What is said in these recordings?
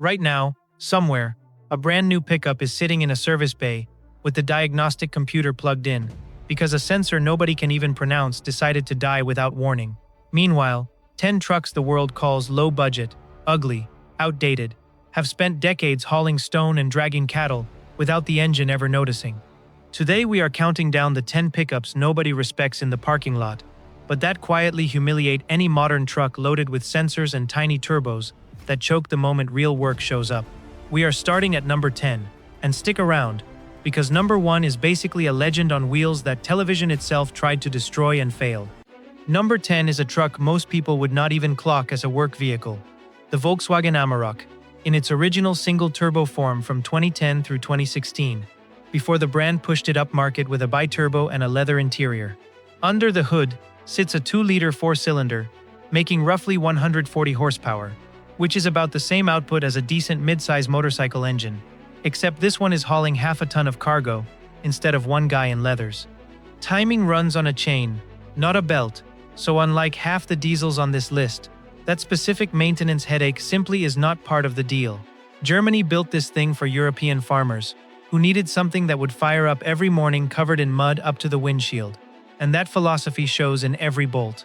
Right now, somewhere, a brand new pickup is sitting in a service bay with the diagnostic computer plugged in because a sensor nobody can even pronounce decided to die without warning. Meanwhile, 10 trucks the world calls low budget, ugly, outdated, have spent decades hauling stone and dragging cattle without the engine ever noticing. Today we are counting down the 10 pickups nobody respects in the parking lot, but that quietly humiliate any modern truck loaded with sensors and tiny turbos that choke the moment real work shows up. We are starting at number 10, and stick around, because number 1 is basically a legend on wheels that television itself tried to destroy and failed. Number 10 is a truck most people would not even clock as a work vehicle. The Volkswagen Amarok, in its original single-turbo form from 2010 through 2016, before the brand pushed it upmarket with a biturbo and a leather interior. Under the hood sits a 2-liter 4-cylinder, making roughly 140 horsepower, which is about the same output as a decent mid-size motorcycle engine, except this one is hauling half a ton of cargo instead of one guy in leathers. Timing runs on a chain, not a belt, so unlike half the diesels on this list, that specific maintenance headache simply is not part of the deal. Germany built this thing for European farmers, who needed something that would fire up every morning covered in mud up to the windshield, and that philosophy shows in every bolt.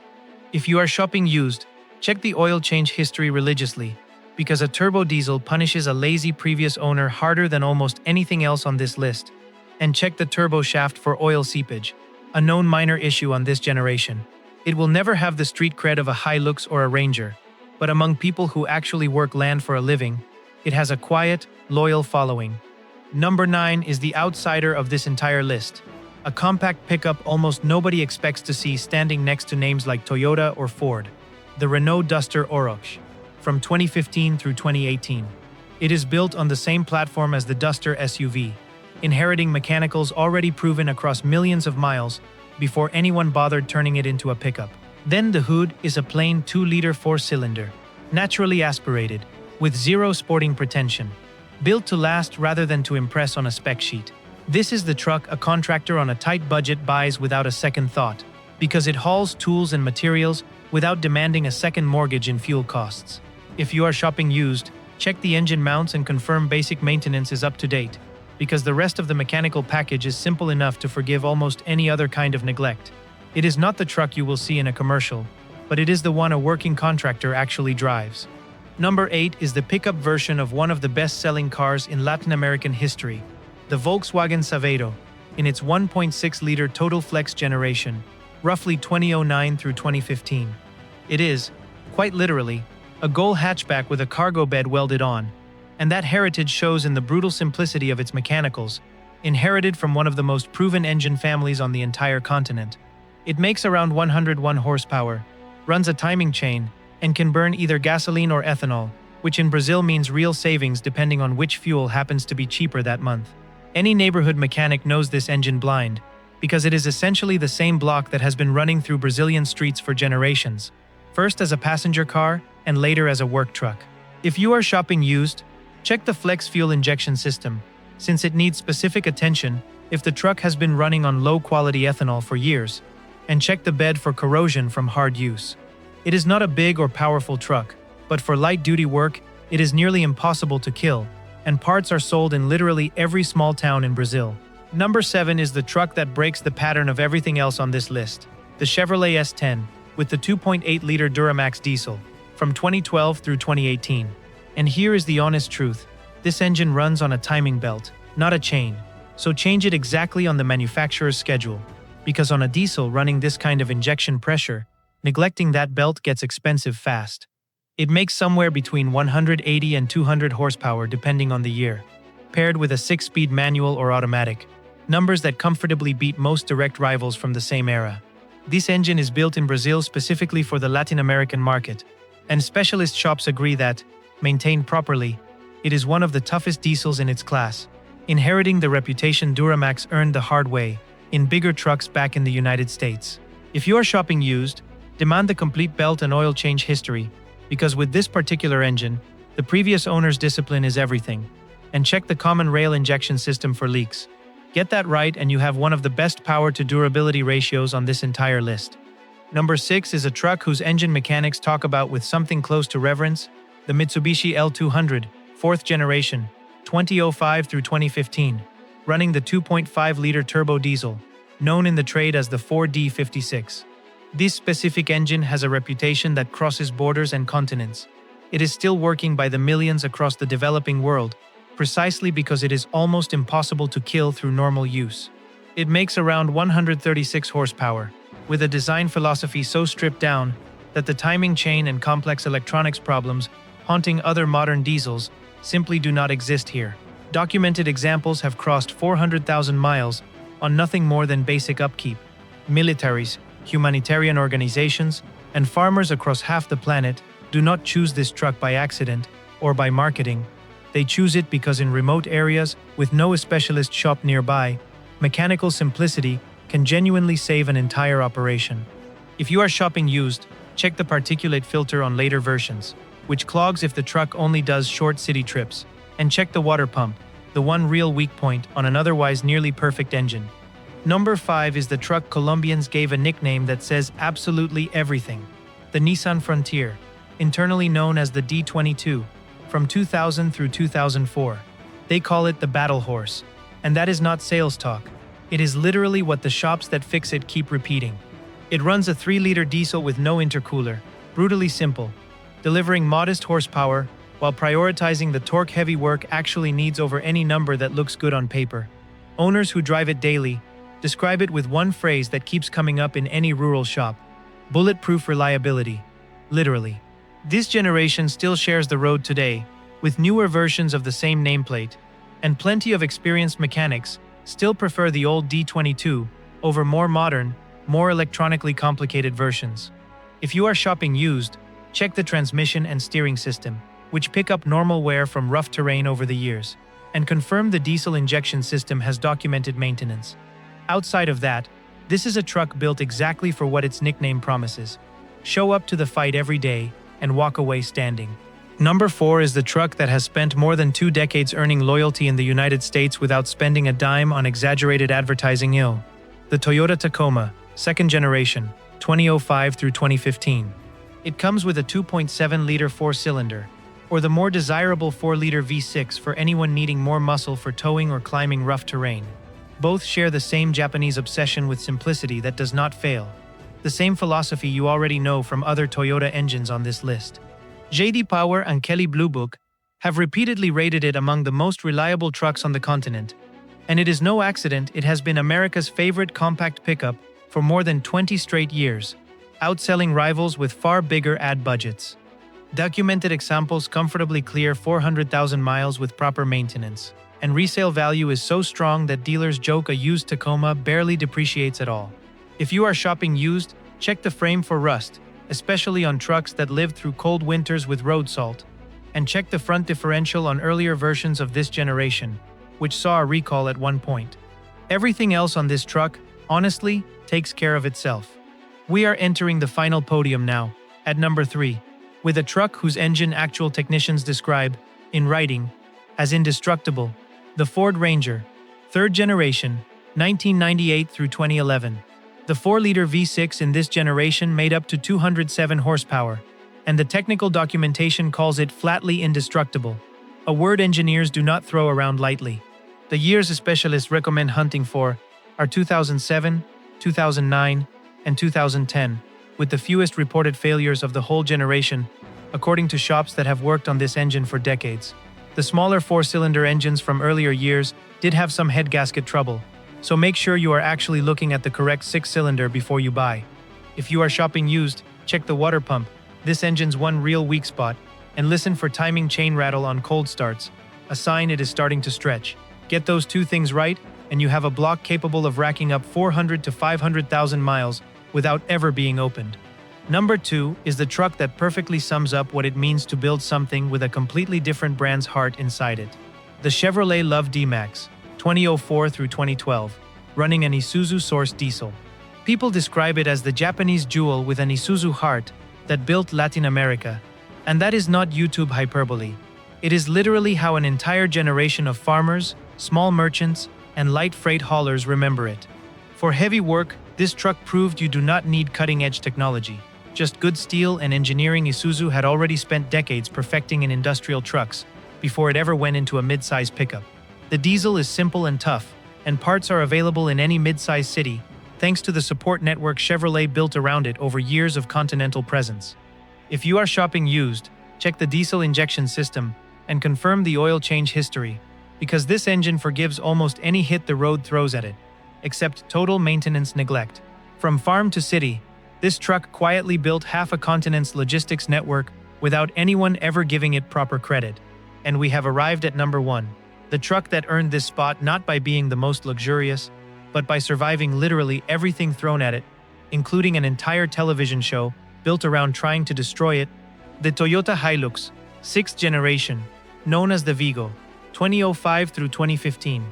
If you are shopping used, check the oil change history religiously, because a turbo diesel punishes a lazy previous owner harder than almost anything else on this list. And check the turbo shaft for oil seepage, a known minor issue on this generation. It will never have the street cred of a Hilux or a Ranger, but among people who actually work land for a living, it has a quiet, loyal following. Number 9 is the outsider of this entire list, a compact pickup almost nobody expects to see standing next to names like Toyota or Ford. The Renault Duster Oroch, from 2015 through 2018. It is built on the same platform as the Duster SUV, inheriting mechanicals already proven across millions of miles before anyone bothered turning it into a pickup. Then the hood is a plain 2-liter 4-cylinder, naturally aspirated, with zero sporting pretension, built to last rather than to impress on a spec sheet. This is the truck a contractor on a tight budget buys without a second thought, because it hauls tools and materials without demanding a second mortgage in fuel costs. If you are shopping used, check the engine mounts and confirm basic maintenance is up to date, because the rest of the mechanical package is simple enough to forgive almost any other kind of neglect. It is not the truck you will see in a commercial, but it is the one a working contractor actually drives. Number 8 is the pickup version of one of the best-selling cars in Latin American history, the Volkswagen Saveiro, in its 1.6-liter Total Flex generation, roughly 2009 through 2015. It is, quite literally, a gull hatchback with a cargo bed welded on, and that heritage shows in the brutal simplicity of its mechanicals, inherited from one of the most proven engine families on the entire continent. It makes around 101 horsepower, runs a timing chain, and can burn either gasoline or ethanol, which in Brazil means real savings depending on which fuel happens to be cheaper that month. Any neighborhood mechanic knows this engine blind, because it is essentially the same block that has been running through Brazilian streets for generations, first as a passenger car and later as a work truck. If you are shopping used, check the flex fuel injection system, since it needs specific attention if the truck has been running on low-quality ethanol for years, and check the bed for corrosion from hard use. It is not a big or powerful truck, but for light-duty work, it is nearly impossible to kill, and parts are sold in literally every small town in Brazil. Number 7 is the truck that breaks the pattern of everything else on this list, the Chevrolet S10, with the 2.8-liter Duramax diesel, from 2012 through 2018. And here is the honest truth. This engine runs on a timing belt, not a chain, so change it exactly on the manufacturer's schedule, because on a diesel running this kind of injection pressure, neglecting that belt gets expensive fast. It makes somewhere between 180 and 200 horsepower depending on the year, paired with a 6-speed manual or automatic, numbers that comfortably beat most direct rivals from the same era. This engine is built in Brazil specifically for the Latin American market, and specialist shops agree that, maintained properly, it is one of the toughest diesels in its class, inheriting the reputation Duramax earned the hard way in bigger trucks back in the United States. If you are shopping used, demand the complete belt and oil change history, because with this particular engine, the previous owner's discipline is everything, and check the common rail injection system for leaks. Get that right and you have one of the best power to durability ratios on this entire list. Number 6 is a truck whose engine mechanics talk about with something close to reverence, the Mitsubishi L200, fourth generation, 2005 through 2015, running the 2.5-liter turbo diesel, known in the trade as the 4D56. This specific engine has a reputation that crosses borders and continents. It is still working by the millions across the developing world, precisely because it is almost impossible to kill through normal use. It makes around 136 horsepower, with a design philosophy so stripped down that the timing chain and complex electronics problems haunting other modern diesels simply do not exist here. Documented examples have crossed 400,000 miles on nothing more than basic upkeep. Militaries, humanitarian organizations, and farmers across half the planet do not choose this truck by accident or by marketing. They choose it because in remote areas with no specialist shop nearby, mechanical simplicity can genuinely save an entire operation. If you are shopping used, check the particulate filter on later versions, which clogs if the truck only does short city trips, and check the water pump, the one real weak point on an otherwise nearly perfect engine. Number 5 is the truck Colombians gave a nickname that says absolutely everything: the Nissan Frontier, internally known as the D22, from 2000 through 2004. They call it the battle horse, and that is not sales talk. It is literally what the shops that fix it keep repeating. It runs a 3-liter diesel with no intercooler, brutally simple, delivering modest horsepower while prioritizing the torque heavy work actually needs over any number that looks good on paper. Owners who drive it daily describe it with one phrase that keeps coming up in any rural shop: bulletproof reliability. Literally. This generation still shares the road today, with newer versions of the same nameplate, and plenty of experienced mechanics still prefer the old D22 over more modern, more electronically complicated versions. If you are shopping used, check the transmission and steering system, which pick up normal wear from rough terrain over the years, and confirm the diesel injection system has documented maintenance. Outside of that, this is a truck built exactly for what its nickname promises: show up to the fight every day and walk away standing. Number 4 is the truck that has spent more than 2 decades earning loyalty in the United States without spending a dime on exaggerated advertising. The Toyota Tacoma, second generation, 2005 through 2015. It comes with a 2.7-liter 4-cylinder, or the more desirable 4-liter V6 for anyone needing more muscle for towing or climbing rough terrain. Both share the same Japanese obsession with simplicity that does not fail, the same philosophy you already know from other Toyota engines on this list. J.D. Power and Kelley Blue Book have repeatedly rated it among the most reliable trucks on the continent, and it is no accident it has been America's favorite compact pickup for more than 20 straight years, outselling rivals with far bigger ad budgets. Documented examples comfortably clear 400,000 miles with proper maintenance, and resale value is so strong that dealers joke a used Tacoma barely depreciates at all. If you are shopping used, check the frame for rust, especially on trucks that lived through cold winters with road salt, and check the front differential on earlier versions of this generation, which saw a recall at one point. Everything else on this truck, honestly, takes care of itself. We are entering the final podium now, at number 3, with a truck whose engine actual technicians describe, in writing, as indestructible: the Ford Ranger, third generation, 1998 through 2011. The 4-liter V6 in this generation made up to 207 horsepower, and the technical documentation calls it flatly indestructible, a word engineers do not throw around lightly. The years specialists recommend hunting for are 2007, 2009, and 2010, with the fewest reported failures of the whole generation, according to shops that have worked on this engine for decades. The smaller 4-cylinder engines from earlier years did have some head gasket trouble, so make sure you are actually looking at the correct 6-cylinder before you buy. If you are shopping used, check the water pump, this engine's one real weak spot, and listen for timing chain rattle on cold starts, a sign it is starting to stretch. Get those 2 things right, and you have a block capable of racking up 400 to 500,000 miles without ever being opened. Number 2 is the truck that perfectly sums up what it means to build something with a completely different brand's heart inside it. The Chevrolet Love D-Max, 2004 through 2012, running an Isuzu-sourced diesel. People describe it as the Japanese jewel with an Isuzu heart that built Latin America, and that is not YouTube hyperbole. It is literally how an entire generation of farmers, small merchants, and light freight haulers remember it. For heavy work, this truck proved you do not need cutting-edge technology. Just good steel and engineering. Isuzu had already spent decades perfecting in industrial trucks, before it ever went into a mid-size pickup. The diesel is simple and tough, and parts are available in any mid-size city, thanks to the support network Chevrolet built around it over years of continental presence. If you are shopping used, check the diesel injection system and confirm the oil change history, because this engine forgives almost any hit the road throws at it, except total maintenance neglect. From farm to city, this truck quietly built half a continent's logistics network without anyone ever giving it proper credit. And we have arrived at number 1, the truck that earned this spot not by being the most luxurious, but by surviving literally everything thrown at it, including an entire television show built around trying to destroy it, the Toyota Hilux, 6th generation, known as the Vigo, 2005 through 2015.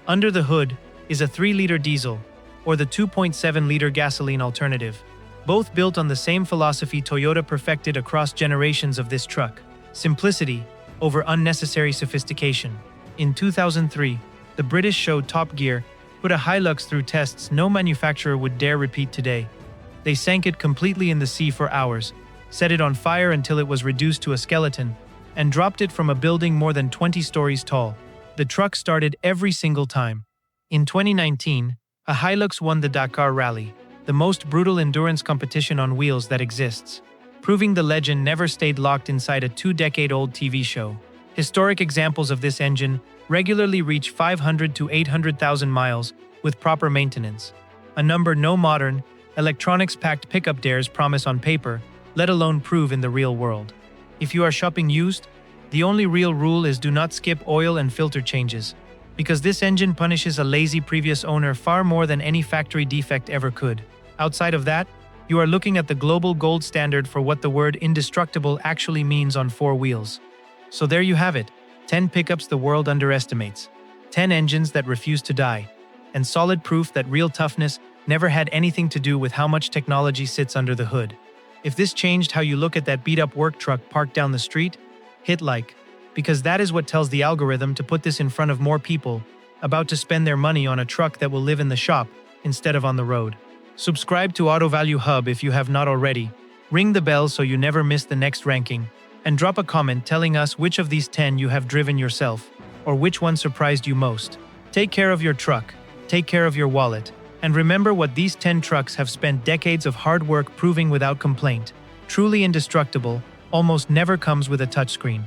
Under the hood is a 3-liter diesel, or the 2.7-liter gasoline alternative, both built on the same philosophy Toyota perfected across generations of this truck: simplicity over unnecessary sophistication. In 2003, the British show Top Gear put a Hilux through tests no manufacturer would dare repeat today. They sank it completely in the sea for hours, set it on fire until it was reduced to a skeleton, and dropped it from a building more than 20 stories tall. The truck started every single time. In 2019, a Hilux won the Dakar Rally, the most brutal endurance competition on wheels that exists, proving the legend never stayed locked inside a 2-decade-old TV show. Historic examples of this engine regularly reach 500 to 800,000 miles with proper maintenance, a number no modern, electronics-packed pickup dares promise on paper, let alone prove in the real world. If you are shopping used, the only real rule is do not skip oil and filter changes, because this engine punishes a lazy previous owner far more than any factory defect ever could. Outside of that, you are looking at the global gold standard for what the word indestructible actually means on 4 wheels. So there you have it, 10 pickups the world underestimates, 10 engines that refuse to die, and solid proof that real toughness never had anything to do with how much technology sits under the hood. If this changed how you look at that beat-up work truck parked down the street, hit like, because that is what tells the algorithm to put this in front of more people about to spend their money on a truck that will live in the shop instead of on the road. Subscribe to Auto Value Hub if you have not already, ring the bell so you never miss the next ranking, and drop a comment telling us which of these 10 you have driven yourself, or which one surprised you most. Take care of your truck, take care of your wallet, and remember what these 10 trucks have spent decades of hard work proving without complaint. Truly indestructible, almost never comes with a touchscreen.